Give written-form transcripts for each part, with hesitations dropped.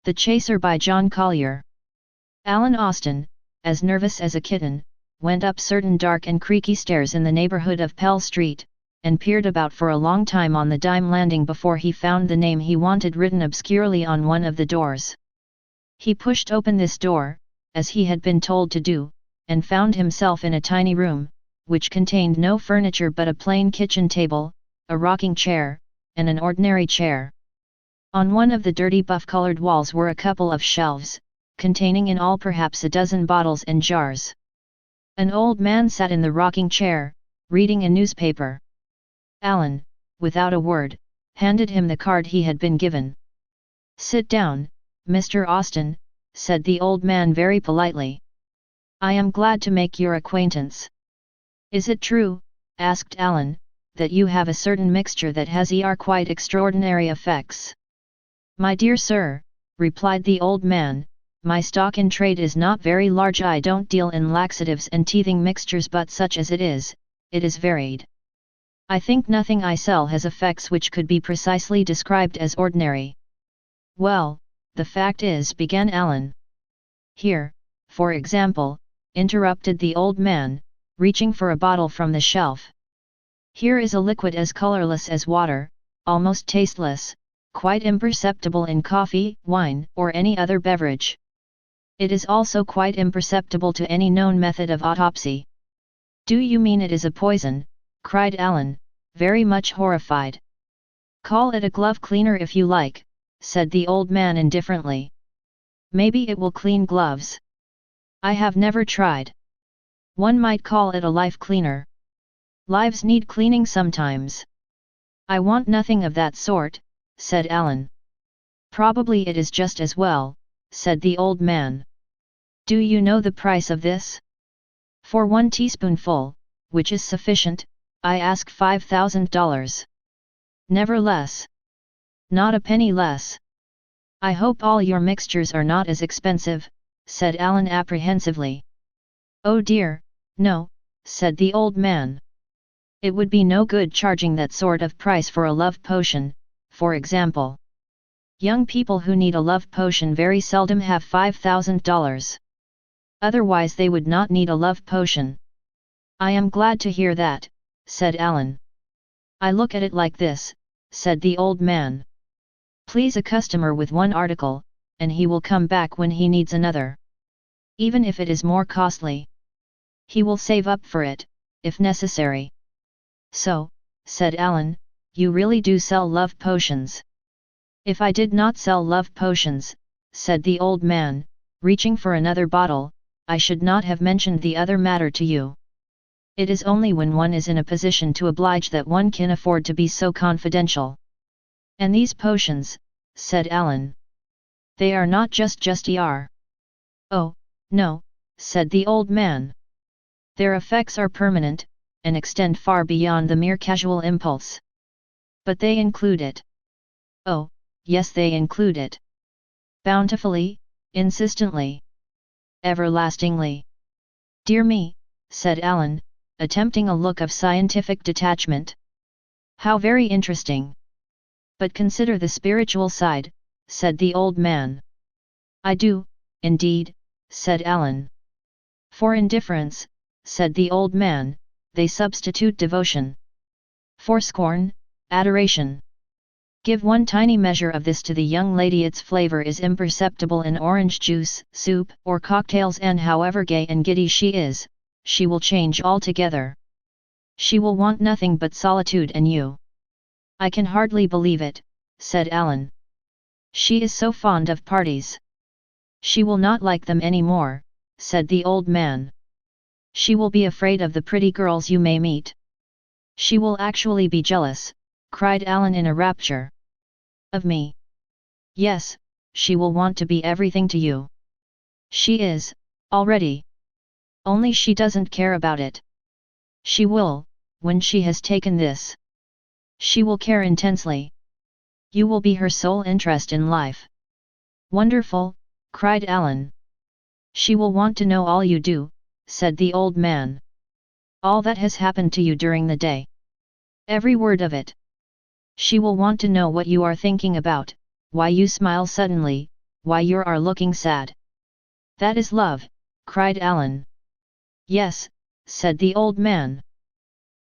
The Chaser by John Collier. Alan Austen, as nervous as a kitten, went up certain dark and creaky stairs in the neighborhood of Pell Street, and peered about for a long time on the dime landing before he found the name he wanted written obscurely on one of the doors. He pushed open this door, as he had been told to do, and found himself in a tiny room, which contained no furniture but a plain kitchen table, a rocking chair, and an ordinary chair. On one of the dirty buff-colored walls were a couple of shelves, containing in all perhaps a dozen bottles and jars. An old man sat in the rocking chair, reading a newspaper. Alan, without a word, handed him the card he had been given. "Sit down, Mr. Austen," said the old man very politely. "I am glad to make your acquaintance." "Is it true," asked Alan, "that you have a certain mixture that has quite extraordinary effects?" "My dear sir," replied the old man, "my stock in trade is not very large. I don't deal in laxatives and teething mixtures, but such as it is varied. I think nothing I sell has effects which could be precisely described as ordinary." "Well, the fact is," began Alan. "Here, for example," interrupted the old man, reaching for a bottle from the shelf. "Here is a liquid as colorless as water, almost tasteless, quite imperceptible in coffee, wine, or any other beverage. It is also quite imperceptible to any known method of autopsy." "Do you mean it is a poison?" cried Alan, very much horrified. "Call it a glove cleaner if you like," said the old man indifferently. "Maybe it will clean gloves. I have never tried. One might call it a life cleaner. Lives need cleaning sometimes." "I want nothing of that sort," said Alan. "Probably it is just as well," said the old man. "Do you know the price of this? For 1 teaspoonful, which is sufficient, I ask $5,000. Never less. Not a penny less." "I hope all your mixtures are not as expensive," said Alan apprehensively. "Oh dear, no," said the old man. "It would be no good charging that sort of price for a love potion, for example. Young people who need a love potion very seldom have $5,000. Otherwise they would not need a love potion." "I am glad to hear that," said Alan. "I look at it like this," said the old man. "Please a customer with one article, and he will come back when he needs another. Even if it is more costly, he will save up for it, if necessary." "So," said Alan, "you really do sell love potions?" "If I did not sell love potions," said the old man, reaching for another bottle, "I should not have mentioned the other matter to you. It is only when one is in a position to oblige that one can afford to be so confidential." "And these potions," said Alan. "They are not just er." "Oh, no," said the old man. "Their effects are permanent, and extend far beyond the mere casual impulse." "But they include it." "Oh, yes, they include it. Bountifully, insistently, everlastingly." "Dear me," said Alan, attempting a look of scientific detachment. "How very interesting. But consider the spiritual side," said the old man. "I do, indeed," said Alan. "For indifference," said the old man, "they substitute devotion. For scorn, adoration. Give one tiny measure of this to the young lady, its flavor is imperceptible in orange juice, soup, or cocktails, and however gay and giddy she is, she will change altogether. She will want nothing but solitude and you." "I can hardly believe it," said Alan. "She is so fond of parties." "She will not like them any more," said the old man. "She will be afraid of the pretty girls you may meet. She will actually be jealous," cried Alan in a rapture. "Of me?" "Yes, she will want to be everything to you. She is, already. Only she doesn't care about it. She will, when she has taken this. She will care intensely. You will be her sole interest in life." "Wonderful," cried Alan. "She will want to know all you do," said the old man. "All that has happened to you during the day. Every word of it. She will want to know what you are thinking about, why you smile suddenly, why you are looking sad." "That is love," cried Alan. "Yes," said the old man.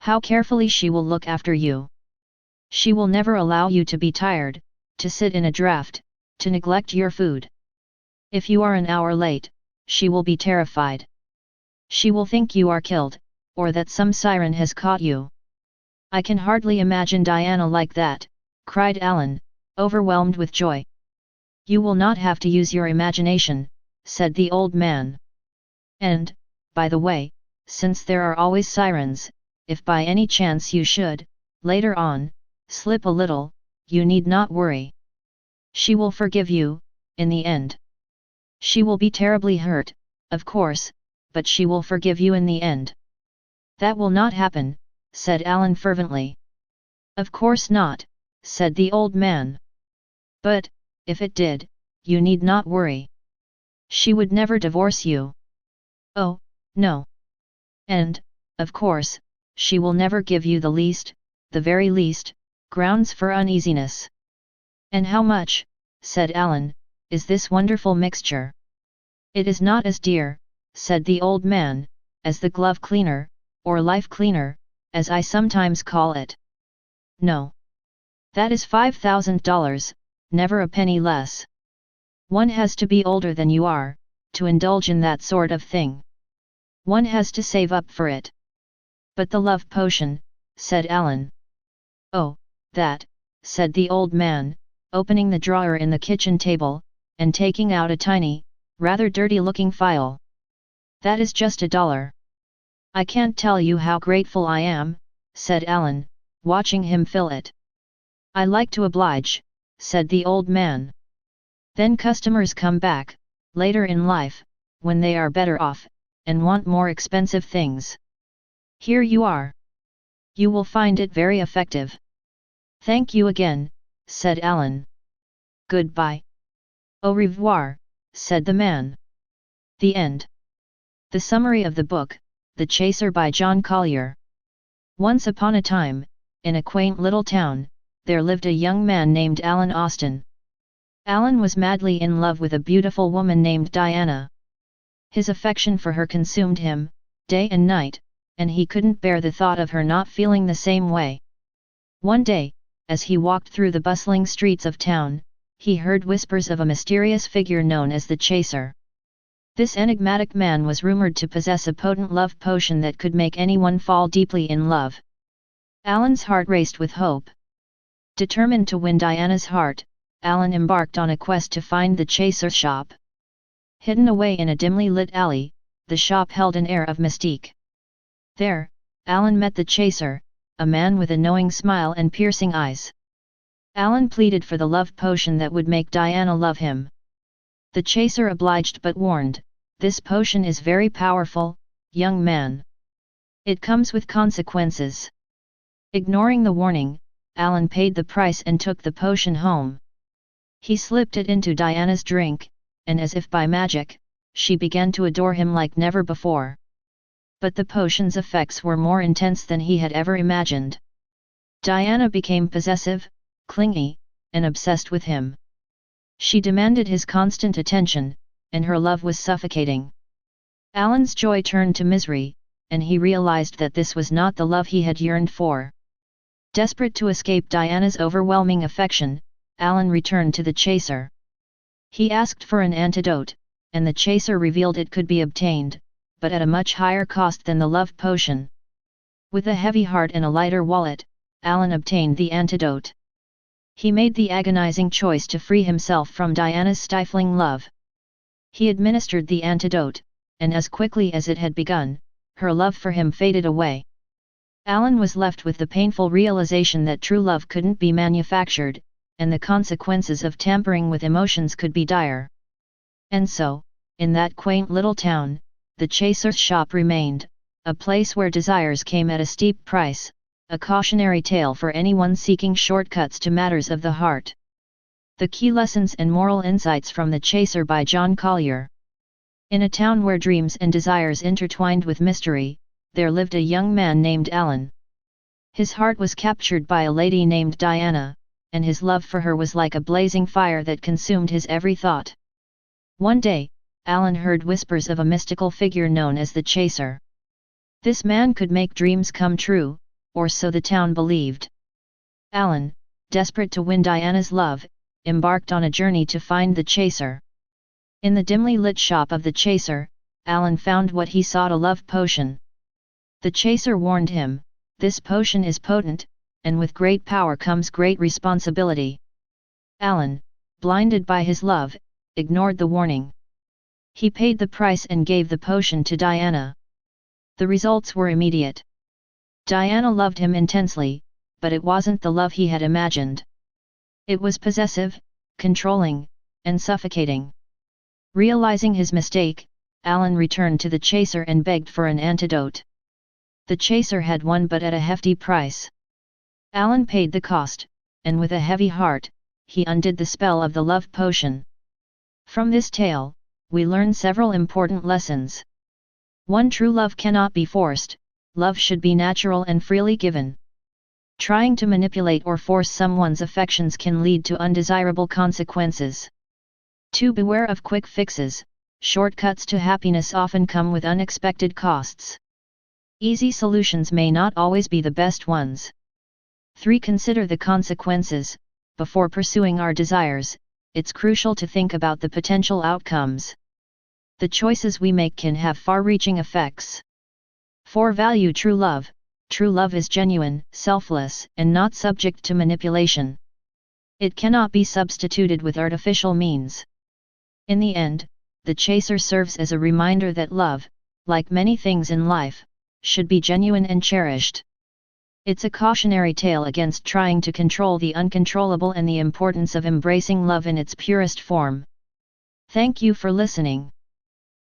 "How carefully she will look after you. She will never allow you to be tired, to sit in a draught, to neglect your food. If you are an hour late, she will be terrified. She will think you are killed, or that some siren has caught you." "I can hardly imagine Diana like that," cried Alan, overwhelmed with joy. "You will not have to use your imagination," said the old man. "And, by the way, since there are always sirens, if by any chance you should, later on, slip a little, you need not worry. She will forgive you, in the end. She will be terribly hurt, of course, but she will forgive you in the end." "That will not happen," said Alan fervently. "Of course not," said the old man. "But, if it did, you need not worry. She would never divorce you. Oh, no. And, of course, she will never give you the least, the very least, grounds for uneasiness." "And how much," said Alan, "is this wonderful mixture?" "It is not as dear," said the old man, "as the glove cleaner, or life cleaner, as I sometimes call it. No. That is $5,000, never a penny less. One has to be older than you are, to indulge in that sort of thing. One has to save up for it." "But the love potion," said Alan. "Oh, that," said the old man, opening the drawer in the kitchen table, and taking out a tiny, rather dirty-looking phial. "That is just $1. I can't tell you how grateful I am," said Alan, watching him fill it. "I like to oblige," said the old man. "Then customers come back, later in life, when they are better off, and want more expensive things. Here you are. You will find it very effective." "Thank you again," said Alan. "Goodbye." "Au revoir," said the man. The end. The summary of the book, The Chaser by John Collier. Once upon a time, in a quaint little town, there lived a young man named Alan Austen. Alan was madly in love with a beautiful woman named Diana. His affection for her consumed him, day and night, and he couldn't bear the thought of her not feeling the same way. One day, as he walked through the bustling streets of town, he heard whispers of a mysterious figure known as the Chaser. This enigmatic man was rumored to possess a potent love potion that could make anyone fall deeply in love. Alan's heart raced with hope. Determined to win Diana's heart, Alan embarked on a quest to find the Chaser's shop. Hidden away in a dimly lit alley, the shop held an air of mystique. There, Alan met the Chaser, a man with a knowing smile and piercing eyes. Alan pleaded for the love potion that would make Diana love him. The Chaser obliged but warned, "This potion is very powerful, young man. It comes with consequences." Ignoring the warning, Alan paid the price and took the potion home. He slipped it into Diana's drink, and as if by magic, she began to adore him like never before. But the potion's effects were more intense than he had ever imagined. Diana became possessive, clingy, and obsessed with him. She demanded his constant attention, and her love was suffocating. Alan's joy turned to misery, and he realized that this was not the love he had yearned for. Desperate to escape Diana's overwhelming affection, Alan returned to the Chaser. He asked for an antidote, and the Chaser revealed it could be obtained, but at a much higher cost than the love potion. With a heavy heart and a lighter wallet, Alan obtained the antidote. He made the agonizing choice to free himself from Diana's stifling love. He administered the antidote, and as quickly as it had begun, her love for him faded away. Alan was left with the painful realization that true love couldn't be manufactured, and the consequences of tampering with emotions could be dire. And so, in that quaint little town, the Chaser's shop remained, a place where desires came at a steep price, a cautionary tale for anyone seeking shortcuts to matters of the heart. The Key Lessons and Moral Insights from The Chaser by John Collier. In a town where dreams and desires intertwined with mystery, there lived a young man named Alan. His heart was captured by a lady named Diana, and his love for her was like a blazing fire that consumed his every thought. One day, Alan heard whispers of a mystical figure known as the Chaser. This man could make dreams come true, or so the town believed. Alan, desperate to win Diana's love, embarked on a journey to find the Chaser. In the dimly lit shop of the Chaser, Alan found what he sought: a love potion. The Chaser warned him, "This potion is potent, and with great power comes great responsibility." Alan, blinded by his love, ignored the warning. He paid the price and gave the potion to Diana. The results were immediate. Diana loved him intensely, but it wasn't the love he had imagined. It was possessive, controlling, and suffocating. Realizing his mistake, Alan returned to the Chaser and begged for an antidote. The Chaser had won, but at a hefty price. Alan paid the cost, and with a heavy heart, he undid the spell of the love potion. From this tale, we learn several important lessons. 1. True love cannot be forced, love should be natural and freely given. Trying to manipulate or force someone's affections can lead to undesirable consequences. 2. Beware of quick fixes, shortcuts to happiness often come with unexpected costs. Easy solutions may not always be the best ones. 3. Consider the consequences. Before pursuing our desires, it's crucial to think about the potential outcomes. The choices we make can have far-reaching effects. 4. Value true love. True love is genuine, selfless, and not subject to manipulation. It cannot be substituted with artificial means. In the end, the Chaser serves as a reminder that love, like many things in life, should be genuine and cherished. It's a cautionary tale against trying to control the uncontrollable and the importance of embracing love in its purest form. Thank you for listening.